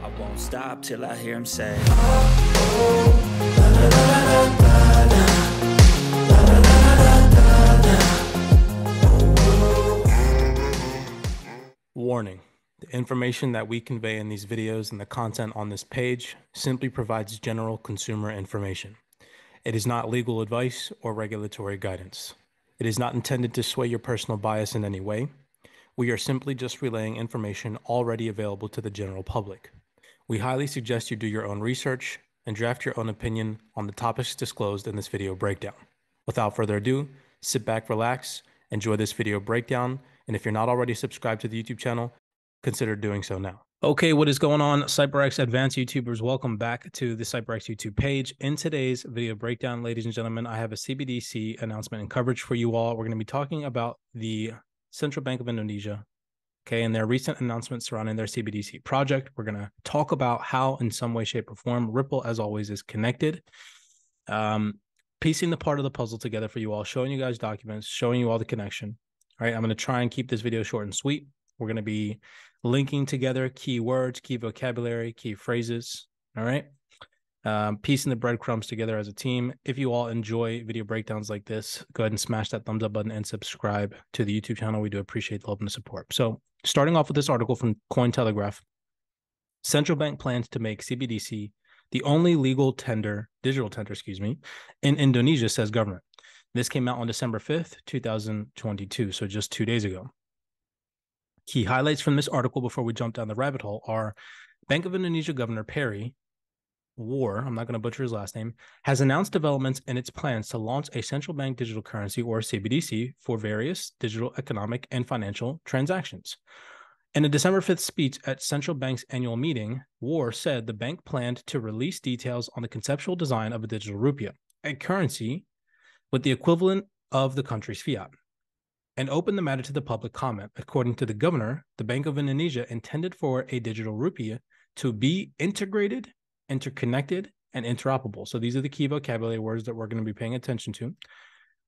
I won't stop till I hear him say, Warning: the information that we convey in these videos and the content on this page simply provides general consumer information. It is not legal advice or regulatory guidance. It is not intended to sway your personal bias in any way. We are simply just relaying information already available to the general public. We highly suggest you do your own research and draft your own opinion on the topics disclosed in this video breakdown. Without further ado, sit back, relax, enjoy this video breakdown, and if you're not already subscribed to the YouTube channel, consider doing so now. Okay, what is going on, CYPRX advanced YouTubers? Welcome back to the CYPRX YouTube page. In today's video breakdown, ladies and gentlemen, I have a CBDC announcement and coverage for you all. We're going to be talking about the Central Bank of Indonesia, okay, and their recent announcements surrounding their CBDC project. We're going to talk about how, in some way, shape, or form, Ripple, as always, is connected. Piecing the part of the puzzle together for you all, showing you guys documents, showing you all the connection. All right, I'm going to try and keep this video short and sweet. We're going to be linking together key words, key vocabulary, key phrases. All right, piecing the breadcrumbs together as a team. If you all enjoy video breakdowns like this, go ahead and smash that thumbs up button and subscribe to the YouTube channel. We do appreciate the love and the support. So starting off with this article from Cointelegraph, Central Bank plans to make CBDC the only legal digital tender, in Indonesia, says government. This came out on December 5th, 2022, so just 2 days ago. Key highlights from this article before we jump down the rabbit hole are Bank of Indonesia Governor Perry War, I'm not going to butcher his last name, has announced developments in its plans to launch a central bank digital currency, or CBDC, for various digital economic and financial transactions. In a December 5th speech at Central Bank's annual meeting, War said the bank planned to release details on the conceptual design of a digital rupiah, a currency with the equivalent of the country's fiat, and opened the matter to the public comment. According to the governor, the Bank of Indonesia intended for a digital rupiah to be integrated, interconnected, and interoperable. So these are the key vocabulary words that we're going to be paying attention to,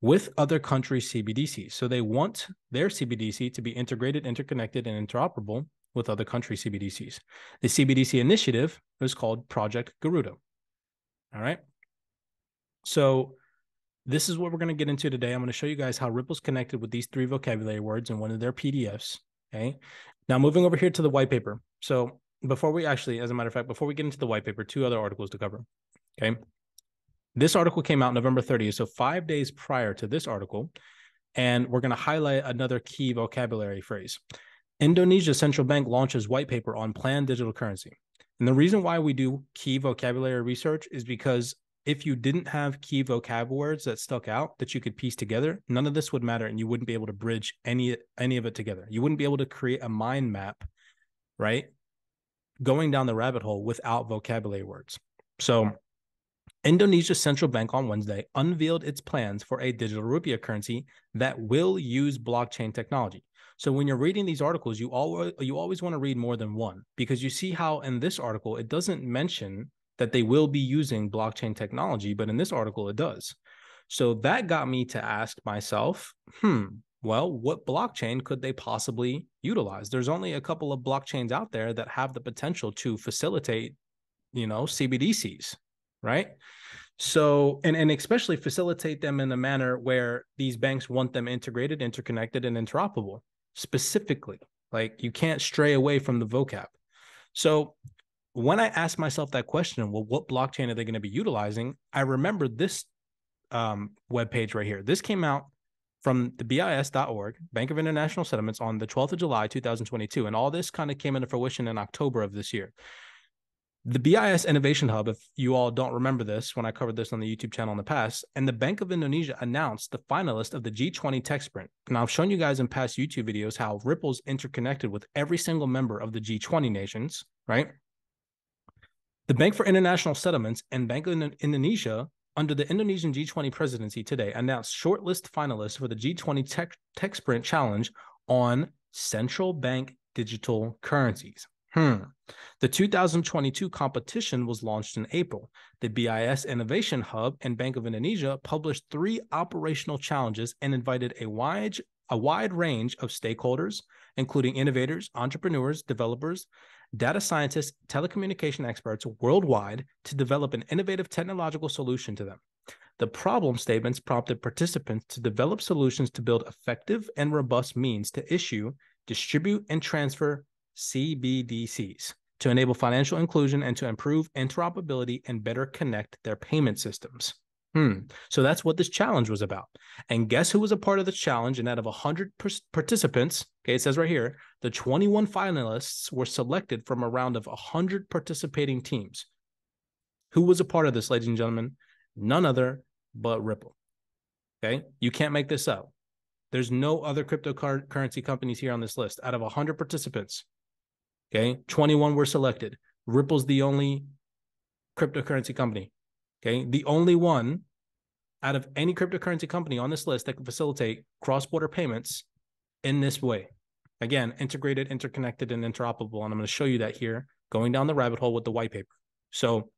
with other countries' CBDCs. So they want their CBDC to be integrated, interconnected, and interoperable with other countries' CBDCs. The CBDC initiative is called Project Garuda. All right. So this is what we're going to get into today. I'm going to show you guys how Ripple's connected with these three vocabulary words in one of their PDFs. Okay. Now moving over here to the white paper. So before we actually, as a matter of fact, before we get into the white paper, two other articles to cover. Okay. This article came out November 30th, so 5 days prior to this article, and we're going to highlight another key vocabulary phrase. Indonesia Central Bank launches white paper on planned digital currency. And the reason why we do key vocabulary research is because if you didn't have key vocab words that stuck out that you could piece together, none of this would matter, and you wouldn't be able to bridge any of it together. You wouldn't be able to create a mind map, right, going down the rabbit hole without vocabulary words. So Indonesia's central bank on Wednesday unveiled its plans for a digital rupiah currency that will use blockchain technology. So when you're reading these articles, you always want to read more than one, because you see how in this article, it doesn't mention that they will be using blockchain technology, but in this article, it does. So that got me to ask myself, well, what blockchain could they possibly utilize? There's only a couple of blockchains out there that have the potential to facilitate, CBDCs. Right? So, and especially facilitate them in a manner where these banks want them integrated, interconnected, and interoperable. Specifically, like, you can't stray away from the vocab. So when I asked myself that question, well, what blockchain are they going to be utilizing? I remember this webpage right here. This came out from the BIS.org, Bank of International Settlements, on the 12th of July, 2022. And all this kind of came into fruition in October of this year. The BIS Innovation Hub, if you all don't remember this, when I covered this on the YouTube channel in the past, and the Bank of Indonesia announced the finalist of the G20 Tech Sprint. Now, I've shown you guys in past YouTube videos how Ripple's interconnected with every single member of the G20 nations, right? The Bank for International Settlements and Bank of Indonesia, under the Indonesian G20 presidency today, announced shortlist finalists for the G20 Tech Sprint Challenge on central bank digital currencies. The 2022 competition was launched in April. The BIS Innovation Hub and Bank of Indonesia published 3 operational challenges and invited a wide range of stakeholders, including innovators, entrepreneurs, developers, data scientists, telecommunication experts worldwide to develop an innovative technological solution to them. The problem statements prompted participants to develop solutions to build effective and robust means to issue, distribute, and transfer CBDCs to enable financial inclusion and to improve interoperability and better connect their payment systems. So that's what this challenge was about. And guess who was a part of this challenge? And out of 100 participants, okay, it says right here, the 21 finalists were selected from a round of 100 participating teams. Who was a part of this, ladies and gentlemen? None other but Ripple. Okay, you can't make this up. There's no other cryptocurrency companies here on this list. Out of 100 participants, okay, 21 were selected. Ripple's the only cryptocurrency company. Okay, the only one out of any cryptocurrency company on this list that can facilitate cross-border payments in this way. Again, integrated, interconnected, and interoperable. And I'm going to show you that here, going down the rabbit hole with the white paper. So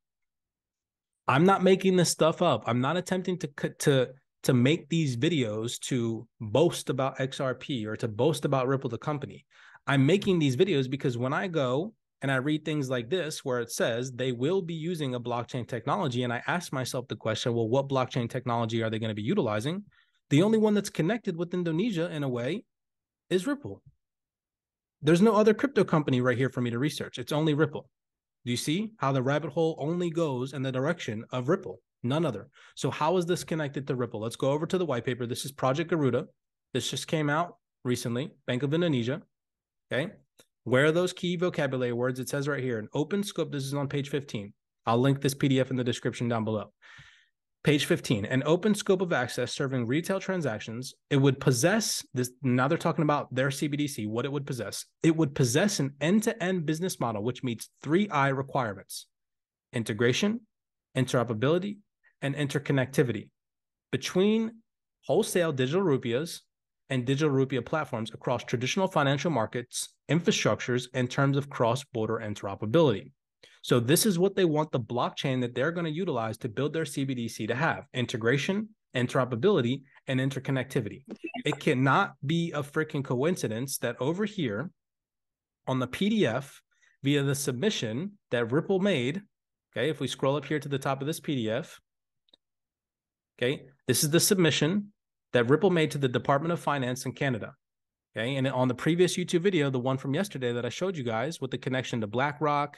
I'm not making this stuff up. I'm not attempting to make these videos to boast about XRP or to boast about Ripple, the company. I'm making these videos because when I go and I read things like this, where it says they will be using a blockchain technology, and I ask myself the question, well, what blockchain technology are they going to be utilizing? The only one that's connected with Indonesia in a way is Ripple. There's no other crypto company right here for me to research. It's only Ripple. Do you see how the rabbit hole only goes in the direction of Ripple? None other. So how is this connected to Ripple? Let's go over to the white paper. This is Project Garuda. This just came out recently, Bank of Indonesia. Okay. Where are those key vocabulary words? It says right here, an open scope. This is on page 15. I'll link this PDF in the description down below. Page 15, an open scope of access serving retail transactions. It would possess this. Now they're talking about their CBDC, what it would possess. It would possess an end-to-end business model, which meets 3I requirements: integration, interoperability, and interconnectivity between wholesale digital rupiahs and digital rupiah platforms across traditional financial markets, infrastructures, in terms of cross-border interoperability. So this is what they want the blockchain that they're going to utilize to build their CBDC to have: integration, interoperability, and interconnectivity. It cannot be a freaking coincidence that over here on the PDF via the submission that Ripple made, okay, if we scroll up here to the top of this PDF, okay, this is the submission that Ripple made to the Department of Finance in Canada. Okay, and on the previous YouTube video, the one from yesterday that I showed you guys with the connection to BlackRock,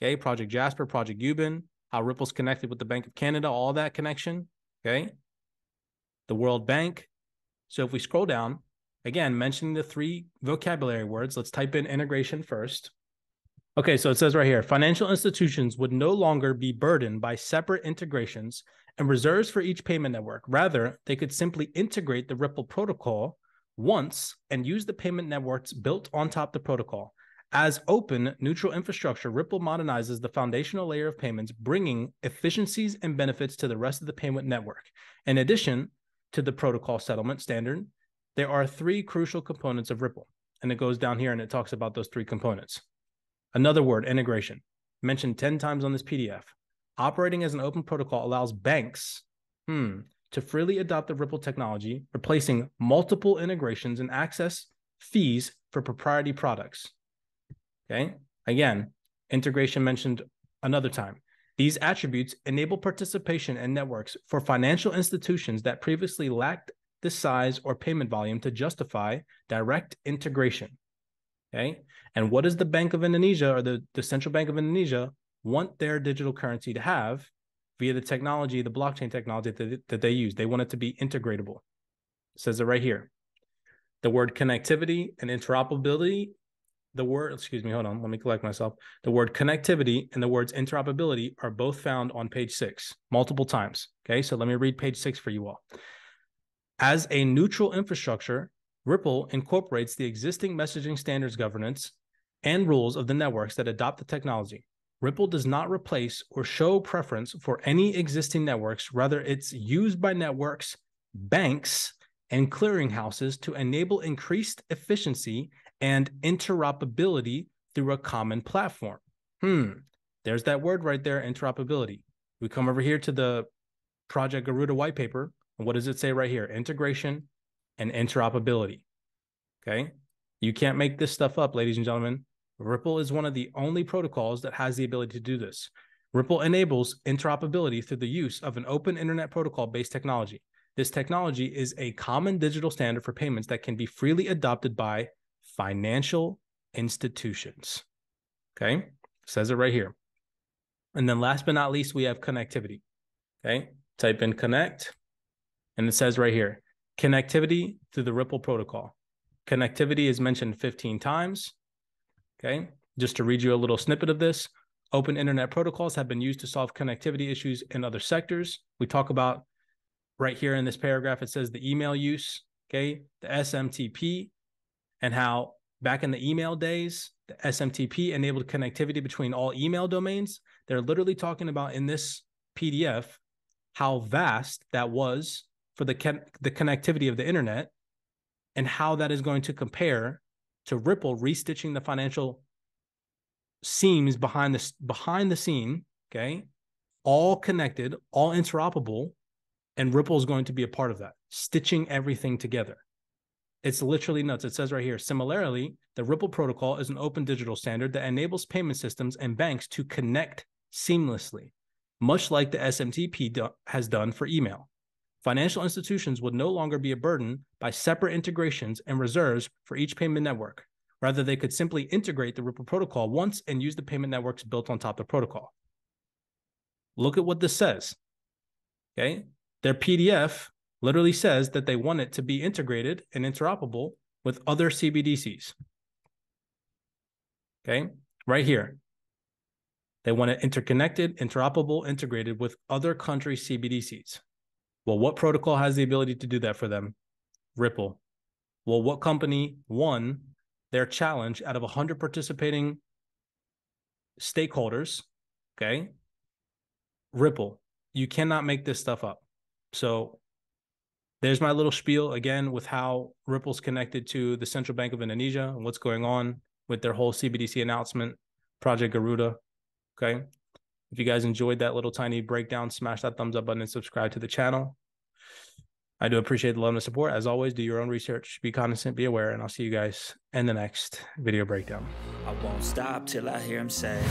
okay, Project Jasper, Project Cuban, how Ripple's connected with the Bank of Canada, all that connection, okay, the World Bank. So if we scroll down, again, mentioning the 3 vocabulary words, let's type in integration first. Okay, so it says right here, financial institutions would no longer be burdened by separate integrations and reserves for each payment network. Rather, they could simply integrate the Ripple protocol once and use the payment networks built on top of the protocol. As open, neutral infrastructure, Ripple modernizes the foundational layer of payments, bringing efficiencies and benefits to the rest of the payment network. In addition to the protocol settlement standard, there are 3 crucial components of Ripple. And it goes down here and it talks about those 3 components. Another word, integration, mentioned 10 times on this PDF. Operating as an open protocol allows banks to freely adopt the Ripple technology, replacing multiple integrations and access fees for proprietary products. Okay, again, integration mentioned another time. These attributes enable participation in networks for financial institutions that previously lacked the size or payment volume to justify direct integration. Okay, and what does the Bank of Indonesia, or the Central Bank of Indonesia, want their digital currency to have via the technology, the blockchain technology that they use? They want it to be integratable. It says it right here. The word connectivity and interoperability, the word, excuse me, hold on, let me collect myself. The word connectivity and the words interoperability are both found on page 6 multiple times. Okay, so let me read page 6 for you all. As a neutral infrastructure, Ripple incorporates the existing messaging standards governance and rules of the networks that adopt the technology. Ripple does not replace or show preference for any existing networks. Rather, it's used by networks, banks, and clearinghouses to enable increased efficiency and interoperability through a common platform. There's that word right there, interoperability. We come over here to the Project Garuda white paper, and what does it say right here? Integration and interoperability. Okay, you can't make this stuff up, ladies and gentlemen. Ripple is one of the only protocols that has the ability to do this. Ripple enables interoperability through the use of an open internet protocol-based technology. This technology is a common digital standard for payments that can be freely adopted by financial institutions. Okay, it says it right here. And then last but not least, we have connectivity. Okay, type in connect, and it says right here, connectivity through the Ripple protocol. Connectivity is mentioned 15 times. Okay, just to read you a little snippet of this, open internet protocols have been used to solve connectivity issues in other sectors. We talk about right here in this paragraph, it says the email use, okay, the SMTP, and how back in the email days, the SMTP enabled connectivity between all email domains. They're literally talking about in this PDF how vast that was for the connectivity of the internet and how that is going to compare to Ripple restitching the financial seams behind the scene, okay, all connected, all interoperable, and Ripple is going to be a part of that, stitching everything together. It's literally nuts. It says right here, similarly, the Ripple protocol is an open digital standard that enables payment systems and banks to connect seamlessly, much like the SMTP has done for email. Financial institutions would no longer be a burden by separate integrations and reserves for each payment network. Rather, they could simply integrate the Ripple protocol once and use the payment networks built on top of the protocol. Look at what this says. Okay, their PDF literally says that they want it to be integrated and interoperable with other CBDCs. Okay, right here. They want it interconnected, interoperable, integrated with other country CBDCs. Well, what protocol has the ability to do that for them? Ripple. Well, what company won their challenge out of 100 participating stakeholders? Okay, Ripple. You cannot make this stuff up. So there's my little spiel again with how Ripple's connected to the Central Bank of Indonesia and what's going on with their whole CBDC announcement, Project Garuda. Okay. If you guys enjoyed that little tiny breakdown, smash that thumbs up button and subscribe to the channel. I do appreciate the love and support. As always, do your own research, be cognizant, be aware, and I'll see you guys in the next video breakdown. I won't stop till I hear him say